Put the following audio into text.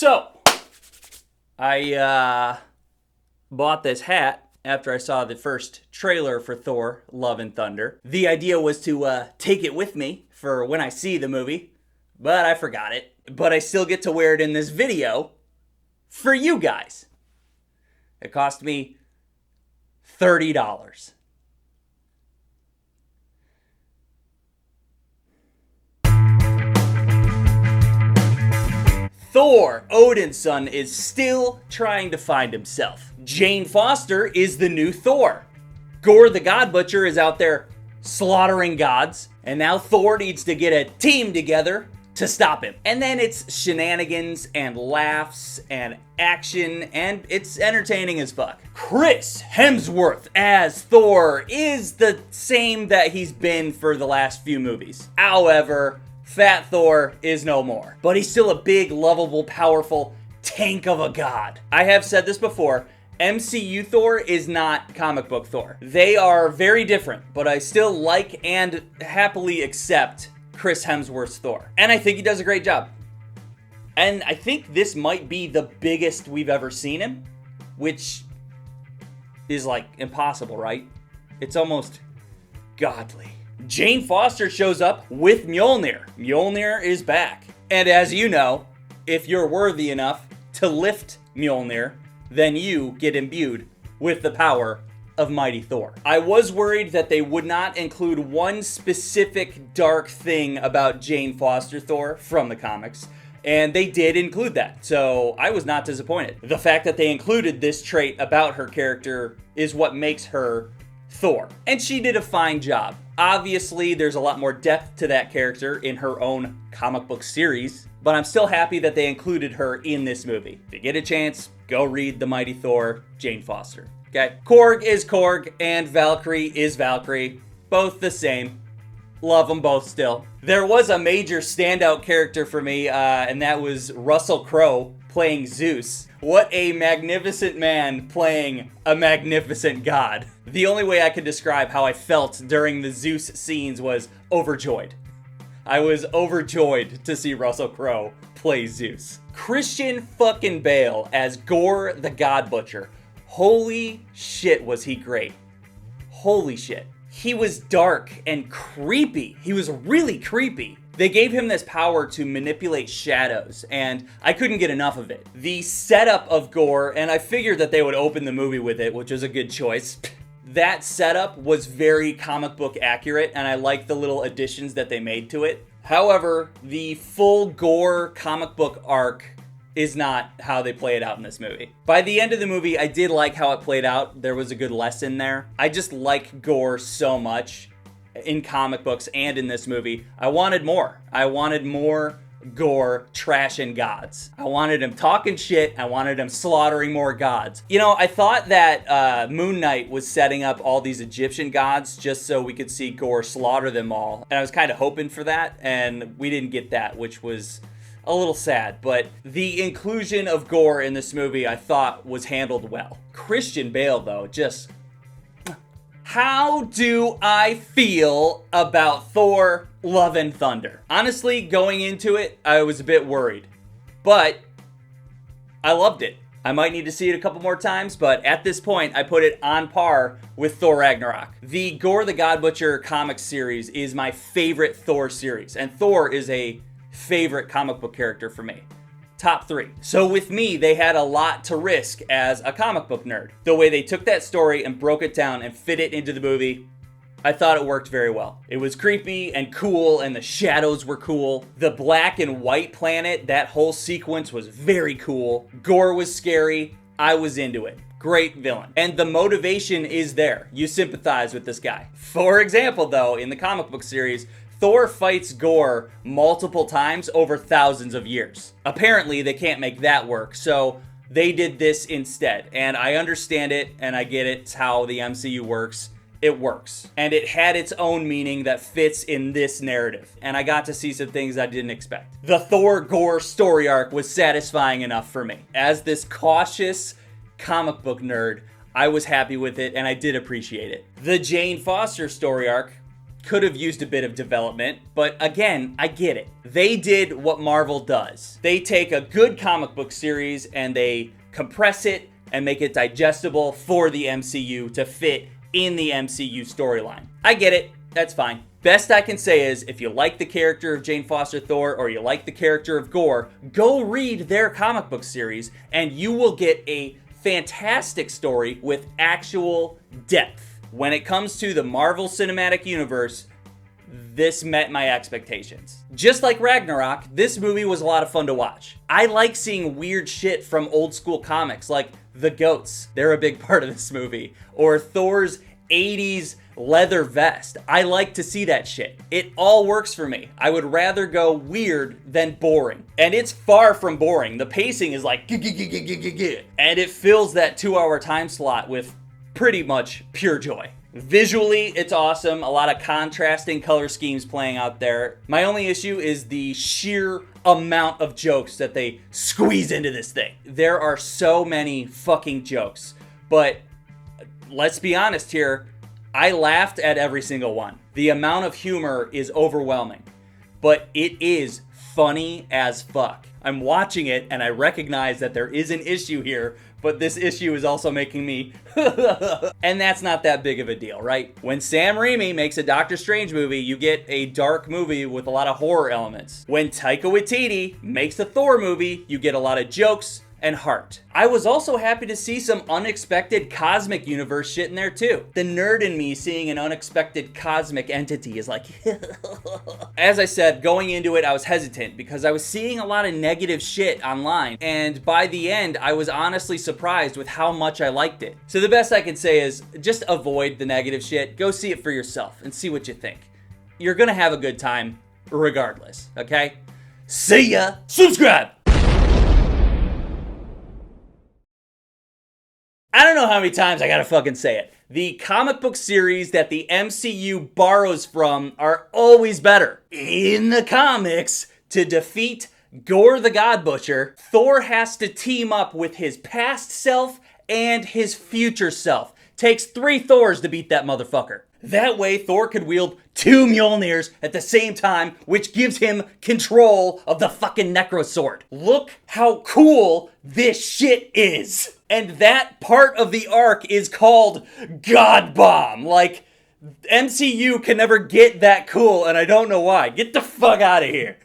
So, I bought this hat after I saw the first trailer for Thor, Love and Thunder. The idea was to take it with me for when I see the movie, but I forgot it. But I still get to wear it in this video for you guys. It cost me $30. Thor, Odin's son, is still trying to find himself. Jane Foster is the new Thor. Gorr the God Butcher is out there slaughtering gods, and now Thor needs to get a team together to stop him. And then it's shenanigans and laughs and action, and it's entertaining as fuck. Chris Hemsworth as Thor is the same that he's been for the last few movies. However, Fat Thor is no more. But he's still a big, lovable, powerful tank of a god. I have said this before, MCU Thor is not comic book Thor. They are very different, but I still like and happily accept Chris Hemsworth's Thor. And I think he does a great job. And I think this might be the biggest we've ever seen him, which is like impossible, right? It's almost godly. Jane Foster shows up with Mjolnir. Mjolnir is back. And as you know, if you're worthy enough to lift Mjolnir, then you get imbued with the power of Mighty Thor. I was worried that they would not include one specific dark thing about Jane Foster Thor from the comics, and they did include that, so I was not disappointed. The fact that they included this trait about her character is what makes her Thor, and she did a fine job. Obviously, there's a lot more depth to that character in her own comic book series, but I'm still happy that they included her in this movie. If you get a chance, go read The Mighty Thor, Jane Foster. Okay? Korg is Korg, and Valkyrie is Valkyrie. Both the same. Love them both still. There was a major standout character for me, and that was Russell Crowe playing Zeus. What a magnificent man playing a magnificent god. The only way I could describe how I felt during the Zeus scenes was overjoyed. I was overjoyed to see Russell Crowe play Zeus. Christian fucking Bale as Gorr the God Butcher. Holy shit, was he great. Holy shit. He was dark and creepy. He was really creepy. They gave him this power to manipulate shadows, and I couldn't get enough of it. The setup of Gorr, and I figured that they would open the movie with it, which was a good choice. That setup was very comic book accurate, and I liked the little additions that they made to it. However, the full Gorr comic book arc is not how they play it out in this movie. By the end of the movie, I did like how it played out. There was a good lesson there. I just like Gorr so much in comic books and in this movie. I wanted more. I wanted more Gorr trashing gods. I wanted him talking shit. I wanted him slaughtering more gods. You know, I thought that Moon Knight was setting up all these Egyptian gods just so we could see Gorr slaughter them all. And I was kind of hoping for that, and we didn't get that, which was a little sad. But the inclusion of Gorr in this movie I thought was handled well. Christian Bale, though, just... How do I feel about Thor, Love and Thunder? Honestly, going into it, I was a bit worried. But I loved it. I might need to see it a couple more times, but at this point, I put it on par with Thor Ragnarok. The Gorr the God Butcher comic series is my favorite Thor series, and Thor is a favorite comic book character for me. Top 3. So with me, they had a lot to risk as a comic book nerd. The way they took that story and broke it down and fit it into the movie, I thought it worked very well. It was creepy and cool, and the shadows were cool. The black and white planet, that whole sequence was very cool. Gorr was scary. I was into it. Great villain. And the motivation is there. You sympathize with this guy. For example, though, in the comic book series, Thor fights Gorr multiple times over thousands of years. Apparently, they can't make that work, so they did this instead. And I understand it, and I get it. It's how the MCU works. It works. And it had its own meaning that fits in this narrative. And I got to see some things I didn't expect. The Thor Gorr story arc was satisfying enough for me. As this cautious comic book nerd, I was happy with it, and I did appreciate it. The Jane Foster story arc could have used a bit of development, but again, I get it. They did what Marvel does. They take a good comic book series and they compress it and make it digestible for the MCU to fit in the MCU storyline. I get it. That's fine. Best I can say is, if you like the character of Jane Foster Thor or you like the character of Gorr, go read their comic book series and you will get a fantastic story with actual depth. When it comes to the Marvel Cinematic Universe, this met my expectations. Just like Ragnarok, this movie was a lot of fun to watch. I like seeing weird shit from old school comics, like the goats. They're a big part of this movie. Or Thor's 80s leather vest. I like to see that shit. It all works for me. I would rather go weird than boring. And it's far from boring. The pacing is like, and it fills that 2-hour time slot with pretty much pure joy. Visually, it's awesome. A lot of contrasting color schemes playing out there. My only issue is the sheer amount of jokes that they squeeze into this thing. There are so many fucking jokes. But let's be honest here, I laughed at every single one. The amount of humor is overwhelming. But it is funny as fuck. I'm watching it and I recognize that there is an issue here, but this issue is also making me and that's not that big of a deal, right? When Sam Raimi makes a Doctor Strange movie, you get a dark movie with a lot of horror elements. When Taika Waititi makes a Thor movie, you get a lot of jokes and heart. I was also happy to see some unexpected cosmic universe shit in there too. The nerd in me seeing an unexpected cosmic entity is like As I said, going into it, I was hesitant because I was seeing a lot of negative shit online, and by the end, I was honestly surprised with how much I liked it. So the best I can say is just avoid the negative shit. Go see it for yourself and see what you think. You're gonna have a good time regardless, okay? See ya! Subscribe! I don't know how many times I gotta fucking say it. The comic book series that the MCU borrows from are always better. In the comics, to defeat Gorr the God Butcher, Thor has to team up with his past self and his future self. Takes 3 Thors to beat that motherfucker. That way, Thor could wield 2 Mjolnirs at the same time, which gives him control of the fucking Necro Sword. Look how cool this shit is. And that part of the arc is called God Bomb. Like, MCU can never get that cool, and I don't know why. Get the fuck out of here.